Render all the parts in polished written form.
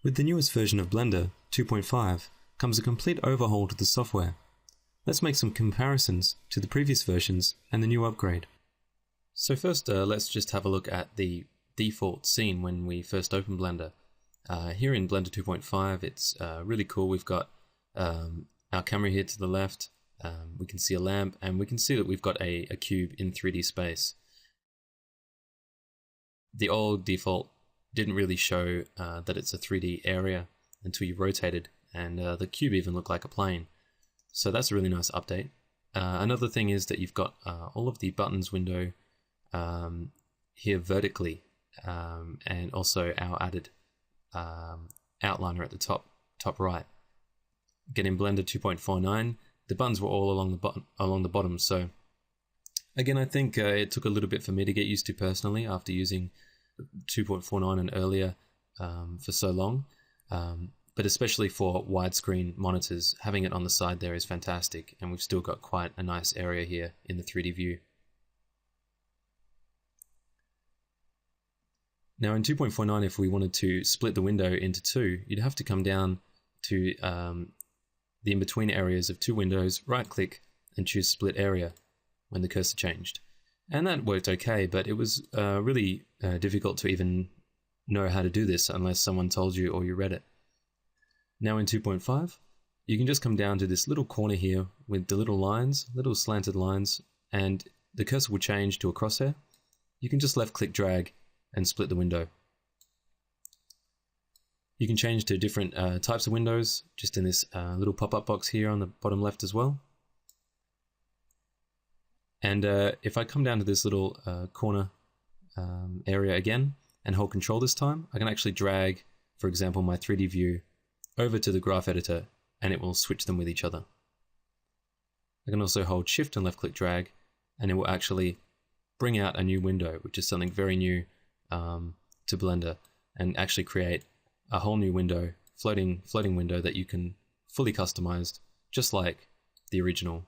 With the newest version of Blender, 2.5, comes a complete overhaul to the software. Let's make some comparisons to the previous versions and the new upgrade. So first, let's just have a look at the default scene when we first open Blender. Here in Blender 2.5, it's really cool. We've got our camera here to the left. We can see a lamp, and we can see that we've got a cube in 3D space. The old default didn't really show that it's a 3D area until you rotated, and the cube even looked like a plane. So that's a really nice update. Another thing is that you've got all of the buttons window here vertically, and also our added outliner at the top right. Again, in Blender 2.49, the buttons were all along the bottom. So again, I think it took a little bit for me to get used to personally after using 2.49 and earlier for so long. But especially for widescreen monitors, having it on the side there is fantastic, and we've still got quite a nice area here in the 3D view. Now in 2.49, if we wanted to split the window into two, you'd have to come down to the in-between areas of two windows, right-click, and choose Split Area when the cursor changed. And that worked okay, but it was really difficult to even know how to do this unless someone told you or you read it. Now in 2.5, you can just come down to this little corner here with the little lines, little slanted lines, and the cursor will change to a crosshair. You can just left-click drag and split the window. You can change to different types of windows, just in this little pop-up box here on the bottom left as well. And if I come down to this little corner area again and hold Control this time, I can actually drag, for example, my 3D view over to the graph editor, and it will switch them with each other. I can also hold Shift and left-click drag, and it will actually bring out a new window, which is something very new to Blender, and actually create a whole new window, floating window that you can fully customize, just like the original.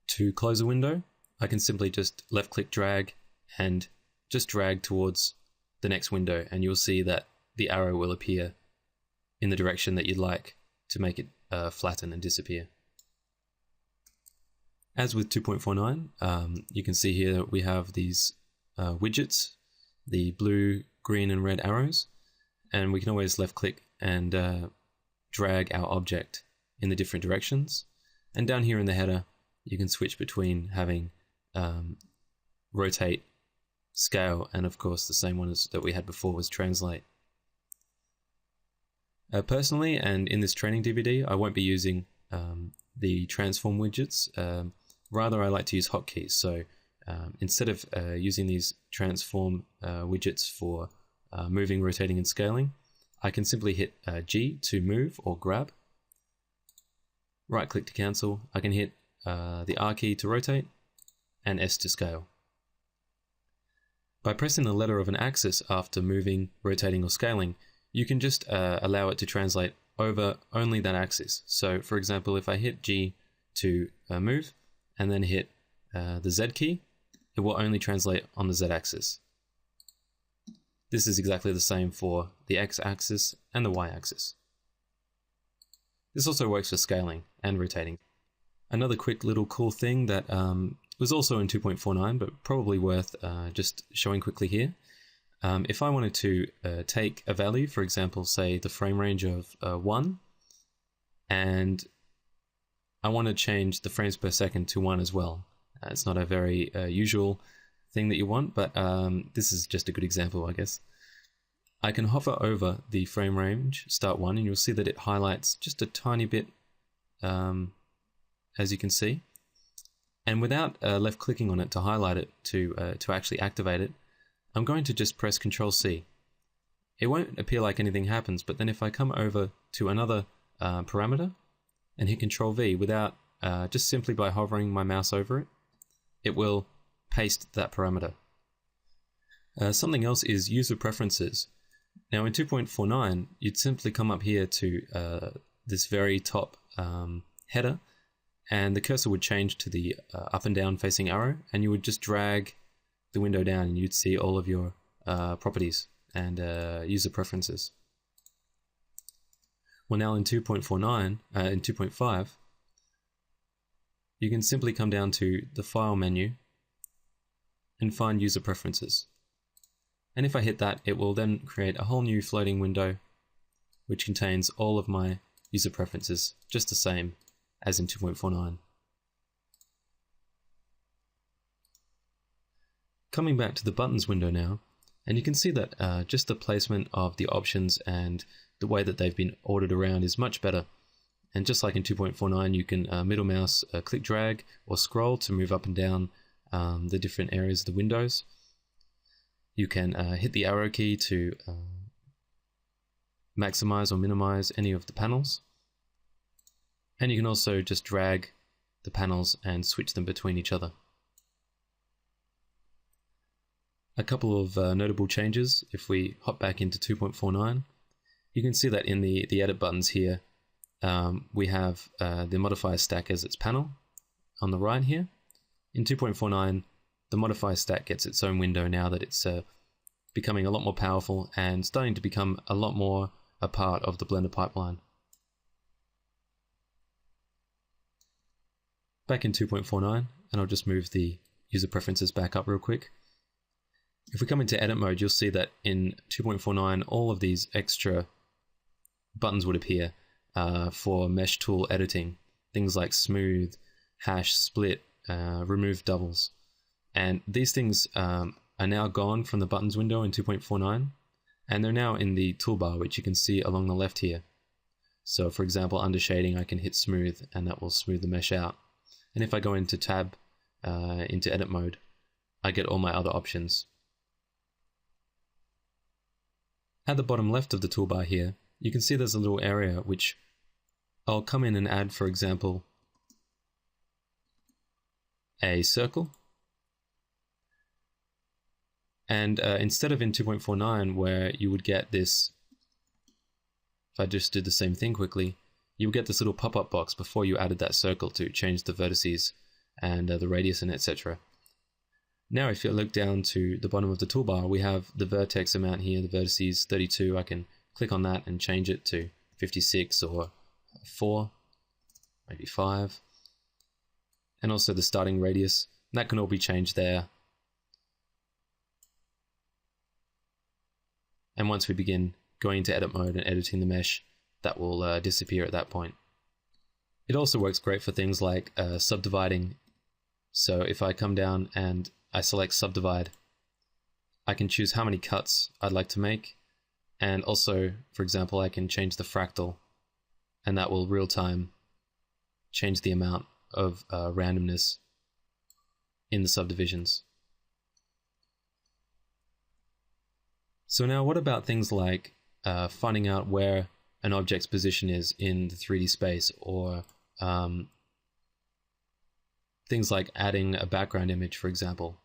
To close a window, I can simply just left-click drag and just drag towards the next window, and you'll see that the arrow will appear in the direction that you'd like to make it flatten and disappear. As with 2.49, you can see here that we have these widgets, the blue, green, and red arrows, and we can always left-click and drag our object in the different directions. And down here in the header, you can switch between having rotate, scale, and of course the same one as that we had before was translate. Personally, and in this training DVD, I won't be using the transform widgets. Rather, I like to use hotkeys. So instead of using these transform widgets for moving, rotating, and scaling, I can simply hit G to move or grab, right-click to cancel. I can hit the R key to rotate, and S to scale. By pressing the letter of an axis after moving, rotating, or scaling, you can just allow it to translate over only that axis. So for example, if I hit G to move, and then hit the Z key, it will only translate on the Z axis. This is exactly the same for the X axis and the Y axis. This also works for scaling and rotating. Another quick little cool thing that was also in 2.49, but probably worth just showing quickly here. If I wanted to take a value, for example, say the frame range of 1, and I want to change the frames per second to 1 as well. It's not a very usual thing that you want, but this is just a good example, I guess. I can hover over the frame range, start 1, and you'll see that it highlights just a tiny bit, as you can see. And without left-clicking on it to highlight it, to actually activate it, I'm going to just press Ctrl-C. It won't appear like anything happens, but then if I come over to another parameter and hit Ctrl-V without, just simply by hovering my mouse over it, it will paste that parameter. Something else is user preferences. Now in 2.49, you'd simply come up here to this very top header, and the cursor would change to the up and down facing arrow, and you would just drag the window down and you'd see all of your properties and user preferences. Well, now in 2.49, in 2.5, you can simply come down to the File menu and find User Preferences. And if I hit that, it will then create a whole new floating window which contains all of my user preferences, just the same as in 2.49. Coming back to the buttons window now, and you can see that just the placement of the options and the way that they've been ordered around is much better. And just like in 2.49, you can middle mouse click drag or scroll to move up and down the different areas of the windows. You can hit the arrow key to maximize or minimize any of the panels. And you can also just drag the panels and switch them between each other. A couple of notable changes. If we hop back into 2.49, you can see that in the edit buttons here, we have the modifier stack as its panel on the right here. In 2.49, the modifier stack gets its own window now that it's becoming a lot more powerful and starting to become a lot more a part of the Blender pipeline. Back in 2.49, and I'll just move the user preferences back up real quick. If we come into edit mode, you'll see that in 2.49, all of these extra buttons would appear for mesh tool editing. Things like smooth, hash, split, remove doubles. And these things are now gone from the buttons window in 2.49, and they're now in the toolbar, which you can see along the left here. So for example, under shading, I can hit smooth and that will smooth the mesh out. And if I go into tab, into edit mode, I get all my other options. At the bottom left of the toolbar here, you can see there's a little area which I'll come in and add, for example, a circle. And instead of in 2.49 where you would get this, if I just did the same thing quickly, you would get this little pop-up box before you added that circle to change the vertices and the radius and etc. Now if you look down to the bottom of the toolbar, we have the vertex amount here, the vertices 32. I can click on that and change it to 56 or 4, maybe 5. And also the starting radius, that can all be changed there. And once we begin going into edit mode and editing the mesh, that will disappear at that point. It also works great for things like subdividing. So if I come down and I select subdivide, I can choose how many cuts I'd like to make. And also, for example, I can change the fractal, and that will real time change the amount of randomness in the subdivisions. So now what about things like finding out where an object's position is in the 3D space, or things like adding a background image, for example.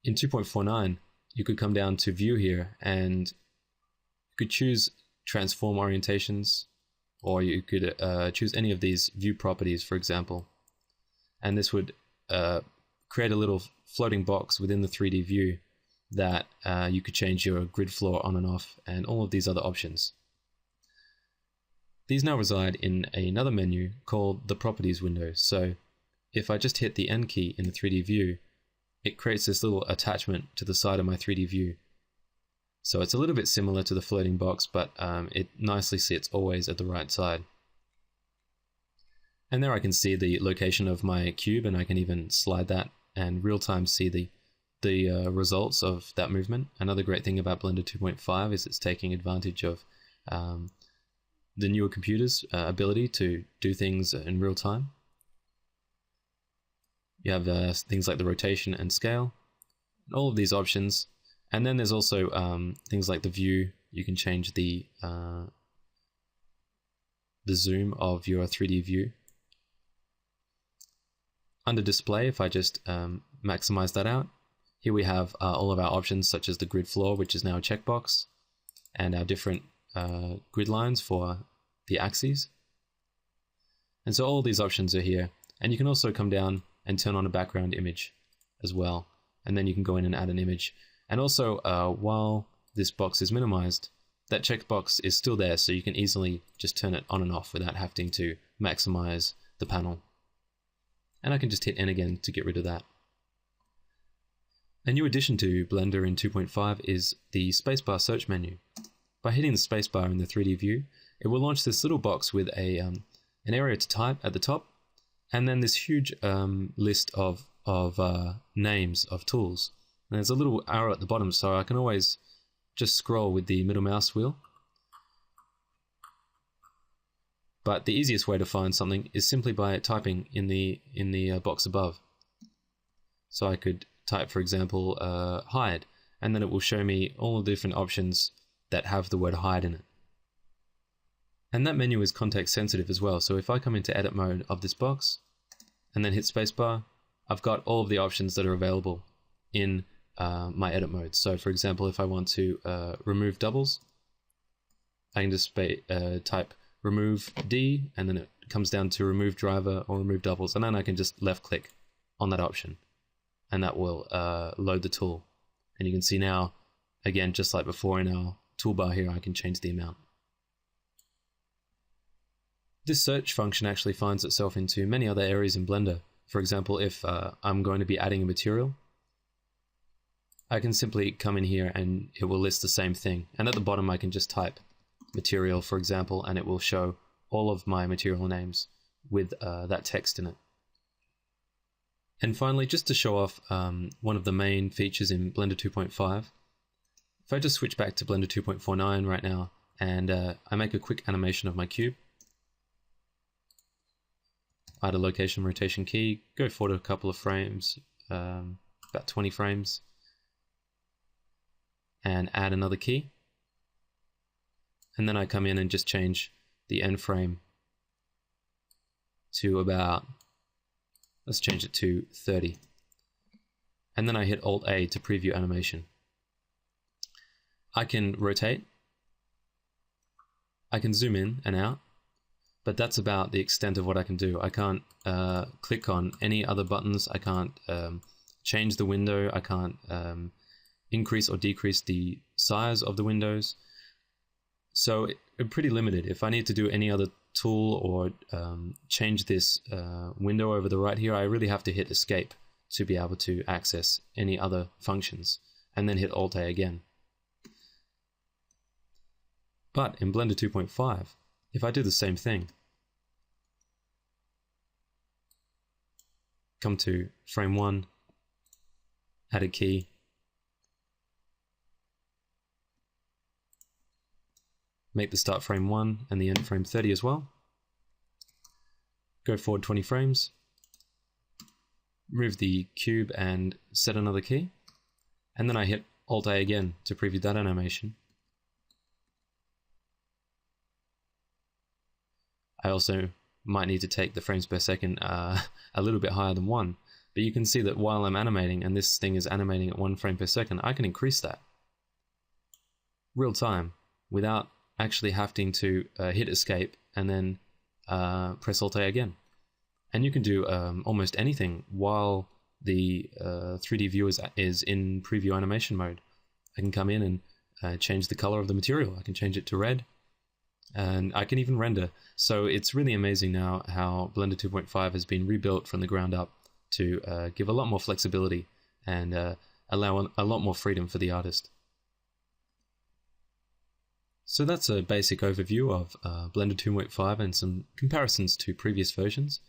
In 2.49, you could come down to view here and you could choose transform orientations, or you could choose any of these view properties, for example. And this would create a little floating box within the 3D view that you could change your grid floor on and off, and all of these other options. These now reside in another menu called the Properties window. So if I just hit the N key in the 3D view, it creates this little attachment to the side of my 3D view. So it's a little bit similar to the floating box, but it nicely sits always at the right side. And there I can see the location of my cube, and I can even slide that and real-time see the results of that movement. Another great thing about Blender 2.5 is it's taking advantage of the newer computers' ability to do things in real time. You have things like the rotation and scale, and all of these options. And then there's also things like the view. You can change the zoom of your 3D view. Under display, if I just maximize that out, here we have all of our options, such as the grid floor, which is now a checkbox, and our different grid lines for the axes. And so all these options are here. And you can also come down and turn on a background image as well. And then you can go in and add an image. And also, while this box is minimized, that checkbox is still there, so you can easily just turn it on and off without having to maximize the panel. And I can just hit N again to get rid of that. A new addition to Blender in 2.5 is the spacebar search menu. By hitting the spacebar in the 3D view, it will launch this little box with an area to type at the top, and then this huge list of names of tools. And there's a little arrow at the bottom, so I can always just scroll with the middle mouse wheel. But the easiest way to find something is simply by typing in the box above. So I could type, for example, hide, and then it will show me all the different options that have the word hide in it. And that menu is context sensitive as well, so if I come into edit mode of this box and then hit spacebar, I've got all of the options that are available in my edit mode. So for example, if I want to remove doubles, I can just type remove D, and then it comes down to remove driver or remove doubles, and then I can just left click on that option, and that will load the tool. And you can see now, again, just like before in our toolbar here, I can change the amount. This search function actually finds itself into many other areas in Blender. For example, if I'm going to be adding a material, I can simply come in here and it will list the same thing. And at the bottom I can just type material, for example, and it will show all of my material names with that text in it. And finally, just to show off one of the main features in Blender 2.5, if I just switch back to Blender 2.49 right now, and I make a quick animation of my cube, add a location rotation key, go forward a couple of frames, about 20 frames, and add another key. And then I come in and just change the end frame to about, let's change it to 30. And then I hit Alt A to preview animation. I can rotate, I can zoom in and out, but that's about the extent of what I can do. I can't click on any other buttons, I can't change the window, I can't increase or decrease the size of the windows. So I'm pretty limited. If I need to do any other tool or change this window over the right here, I really have to hit escape to be able to access any other functions, and then hit Alt A again. But in Blender 2.5, if I do the same thing, come to frame 1, add a key, make the start frame 1 and the end frame 30 as well, go forward 20 frames, move the cube and set another key, and then I hit Alt A again to preview that animation. I also might need to take the frames per second a little bit higher than 1, but you can see that while I'm animating, and this thing is animating at 1 frame per second, I can increase that real time without actually having to hit escape and then press Alt A again. And you can do almost anything while the 3D view is in preview animation mode. I can come in and change the color of the material. I can change it to red, and I can even render. So it's really amazing now how Blender 2.5 has been rebuilt from the ground up to give a lot more flexibility and allow a lot more freedom for the artist. So that's a basic overview of Blender 2.5 and some comparisons to previous versions.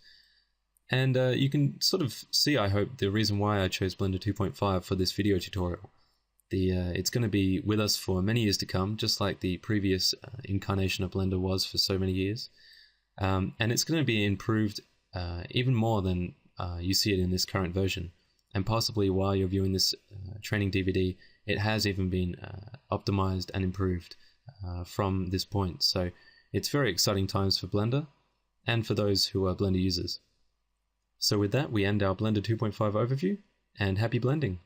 And you can sort of see, I hope, the reason why I chose Blender 2.5 for this video tutorial. It's going to be with us for many years to come, just like the previous incarnation of Blender was for so many years. And it's going to be improved even more than you see it in this current version. And possibly while you're viewing this training DVD, it has even been optimized and improved from this point. So it's very exciting times for Blender and for those who are Blender users. So with that, we end our Blender 2.5 overview, and happy blending!